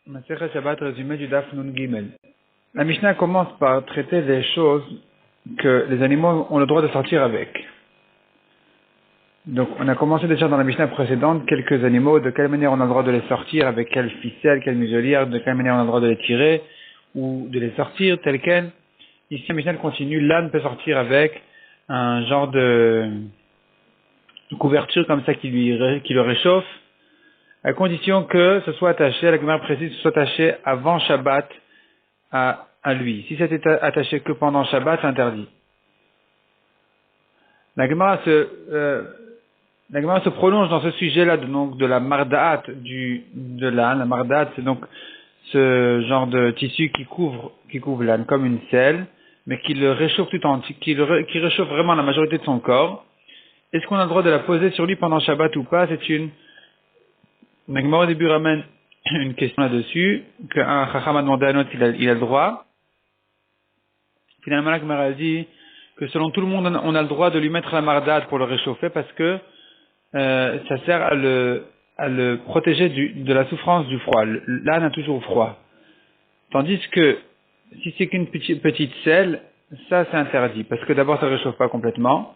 Masechet Shabbat résumé du Daf Nun Gimel. La Mishnah commence par traiter des choses que les animaux ont le droit de sortir avec. Donc on a commencé déjà dans la Mishnah précédente quelques animaux, de quelle manière on a le droit de les sortir, avec quelle ficelle, quelle muselière, de quelle manière on a le droit de les tirer ou de les sortir tel quel. Ici la Mishnah continue, l'âne peut sortir avec un genre de couverture comme ça qui le réchauffe, à condition que ce soit attaché, la Gemara précise, ce soit attaché avant Shabbat à lui. Si c'était attaché que pendant Shabbat, c'est interdit. La Gemara se prolonge dans ce sujet-là, donc de la mardaat de l'âne. La mardaat, c'est donc ce genre de tissu qui couvre l'âne comme une selle, mais qui le réchauffe tout entier, qui réchauffe vraiment la majorité de son corps. Est-ce qu'on a le droit de la poser sur lui pendant Shabbat ou pas? La Gemara au début ramène une question là-dessus, qu'un Chacham a demandé à un autre, il a le droit. Finalement, la Gemara dit que selon tout le monde, on a le droit de lui mettre la mardade pour le réchauffer parce que ça sert à le protéger de la souffrance du froid. L'âne a toujours froid. Tandis que si c'est qu'une petite selle, ça c'est interdit parce que d'abord ça ne réchauffe pas complètement.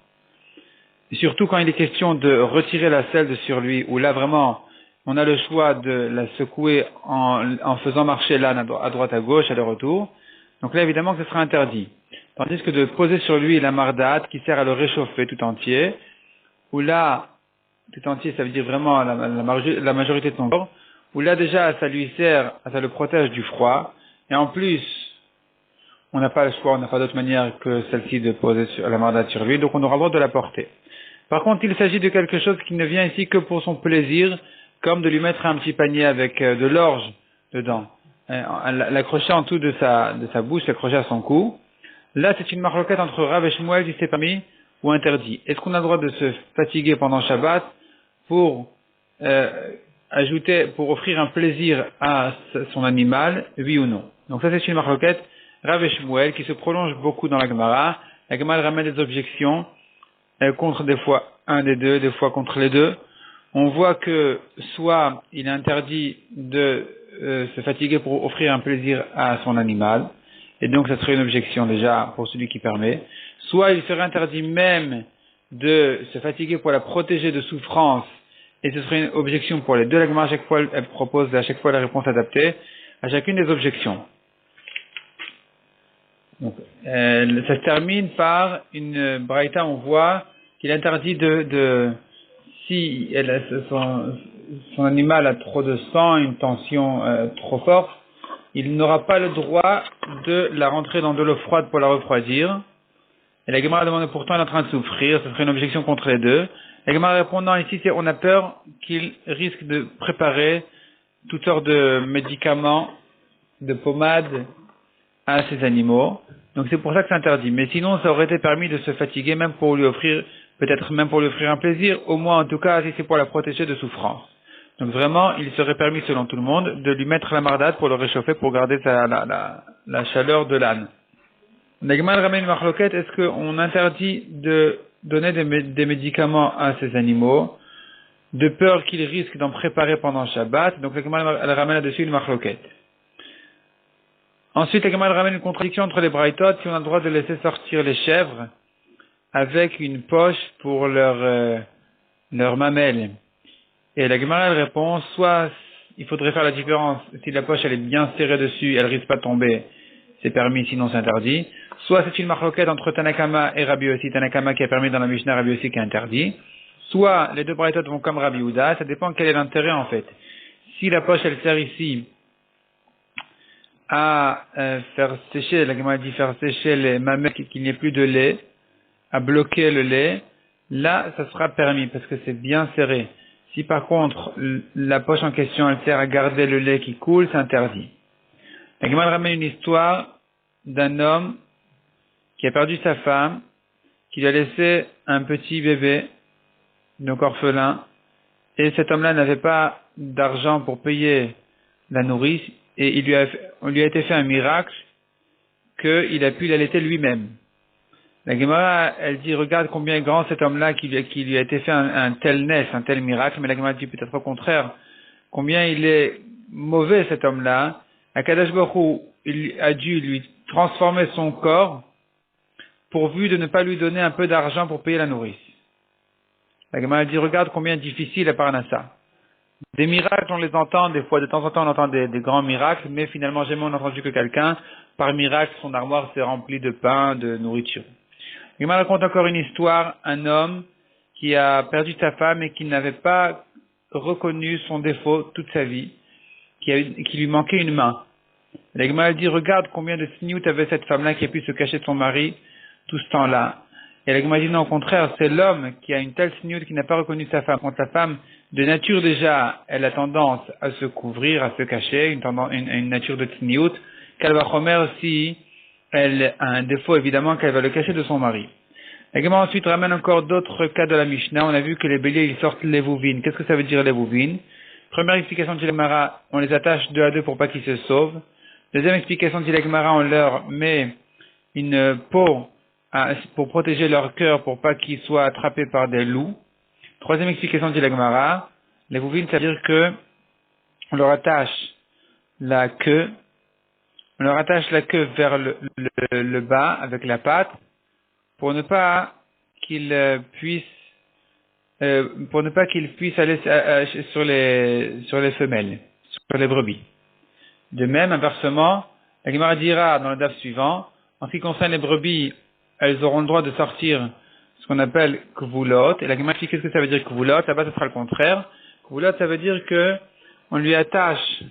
Et surtout quand il est question de retirer la selle de sur lui, où là vraiment on a le choix de la secouer en faisant marcher l'âne à droite à gauche, aller-retour. Donc là évidemment que ce sera interdit. Tandis que de poser sur lui la mardate qui sert à le réchauffer tout entier, où là, tout entier ça veut dire vraiment la majorité de son corps, où là déjà ça lui sert, ça le protège du froid, et en plus on n'a pas le choix, on n'a pas d'autre manière que celle-ci de poser la mardate sur lui, donc on aura le droit de la porter. Par contre il s'agit de quelque chose qui ne vient ici que pour son plaisir, comme de lui mettre un petit panier avec de l'orge dedans, l'accrocher en dessous de sa bouche, l'accrocher à son cou. Là, c'est une marloquette entre Rav et Shmuel qui s'est permis ou interdit. Est-ce qu'on a le droit de se fatiguer pendant Shabbat pour offrir un plaisir à son animal, oui ou non? Donc ça, c'est une marloquette Rav et Shmuel qui se prolonge beaucoup dans la Gemara. La Gemara ramène des objections contre des fois un des deux, des fois contre les deux. On voit que soit il est interdit de se fatiguer pour offrir un plaisir à son animal, et donc ça serait une objection déjà pour celui qui permet, soit il serait interdit même de se fatiguer pour la protéger de souffrance, et ce serait une objection pour les deux. La Gemara à chaque fois elle propose à chaque fois la réponse adaptée à chacune des objections. Donc, ça se termine par une braïta, on voit qu'il est interdit si son animal a trop de sang, une tension trop forte, il n'aura pas le droit de la rentrer dans de l'eau froide pour la refroidir. Et la Gemara demande pourtant elle est en train de souffrir, ce serait une objection contre les deux. La Gemara répondant ici, on a peur qu'il risque de préparer toutes sortes de médicaments, de pommades à ces animaux. Donc c'est pour ça que c'est interdit. Mais sinon, ça aurait été permis de se fatiguer même pour lui offrir, peut-être même pour lui offrir un plaisir, au moins en tout cas si c'est pour la protéger de souffrance. Donc vraiment, il serait permis selon tout le monde de lui mettre la mardate pour le réchauffer, pour garder la chaleur de l'âne. La Gemara ramène une marloquette, est-ce qu'on interdit de donner des médicaments à ces animaux, de peur qu'ils risquent d'en préparer pendant Shabbat? Donc la Gemara elle ramène là-dessus une marloquette. Ensuite, la Gemara ramène une contradiction entre les braïtot, si on a le droit de laisser sortir les chèvres avec une poche pour leur mamelle. Et la Gemara elle répond, soit il faudrait faire la différence, si la poche elle est bien serrée dessus, elle risque pas de tomber, c'est permis, sinon c'est interdit. Soit c'est une marloquette entre Tanakama et Rabbi Yossi, Tanakama qui a permis dans la Mishnah, Rabbi Yossi qui a interdit. Soit les deux braïtot vont comme Rabbi Yehuda, ça dépend quel est l'intérêt en fait. Si la poche elle sert ici à faire sécher, la Gemara dit faire sécher les mamelles, qu'il n'y ait plus de lait, à bloquer le lait, là ça sera permis parce que c'est bien serré. Si par contre la poche en question elle sert à garder le lait qui coule, c'est interdit. La Gemara ramène une histoire d'un homme qui a perdu sa femme, qui lui a laissé un petit bébé, donc orphelin, et cet homme-là n'avait pas d'argent pour payer la nourrice, et on lui a été fait un miracle qu'il a pu l'allaiter lui-même. La Gemara, elle dit, regarde combien est grand cet homme-là qui lui a été fait un tel ness, un tel miracle, mais la Gemara dit peut-être au contraire, combien il est mauvais cet homme-là, Akadosh Baruch Hu, il a dû lui transformer son corps pourvu de ne pas lui donner un peu d'argent pour payer la nourrice. La Gemara dit, regarde combien difficile est Parnassa. Des miracles, on les entend, des fois, de temps en temps, on entend des grands miracles, mais finalement, jamais on n'a entendu que quelqu'un, par miracle, son armoire s'est remplie de pain, de nourriture. La Gemara raconte encore une histoire, un homme qui a perdu sa femme et qui n'avait pas reconnu son défaut toute sa vie, qui lui manquait une main. La Gemara dit, regarde combien de sniout avait cette femme-là qui a pu se cacher de son mari tout ce temps-là. Et la Gemara dit, non, au contraire, c'est l'homme qui a une telle sniout qui n'a pas reconnu sa femme. Quand la femme, de nature déjà, elle a tendance à se couvrir, à se cacher, une nature de sniout, qu'elle va chomer si elle a un défaut, évidemment, qu'elle va le cacher de son mari. La Gemara ensuite ramène encore d'autres cas de la Mishnah. On a vu que les béliers, ils sortent les vouvines. Qu'est-ce que ça veut dire les vouvines? Première explication de la Gemara, on les attache 2 à 2 pour pas qu'ils se sauvent. Deuxième explication de la Gemara, on leur met une peau pour protéger leur cœur, pour pas qu'ils soient attrapés par des loups. Troisième explication de la Gemara, les vouvines, ça veut dire que on leur attache la queue vers le bas avec la patte, pour ne pas qu'ils puissent aller sur les femelles, sur les brebis. De même, inversement, la Gemara dira dans le daf suivant, en ce qui concerne les brebis, elles auront le droit de sortir ce qu'on appelle kvulot. Et la Gemara dit qu'est-ce que ça veut dire kvulot? Là-bas, ce sera le contraire. Kvulot, ça veut dire que on lui attache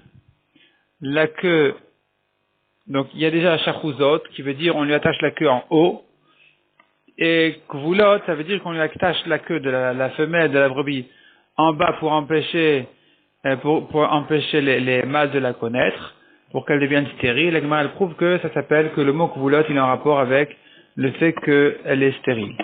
la queue. Donc, il y a déjà shachuzot, qui veut dire on lui attache la queue en haut. Et kvulot, ça veut dire qu'on lui attache la queue de la femelle de la brebis en bas pour empêcher les mâles de la connaître, pour qu'elle devienne stérile. La Gemara, elle prouve que ça s'appelle que le mot kvulot, il est en rapport avec le fait qu'elle est stérile.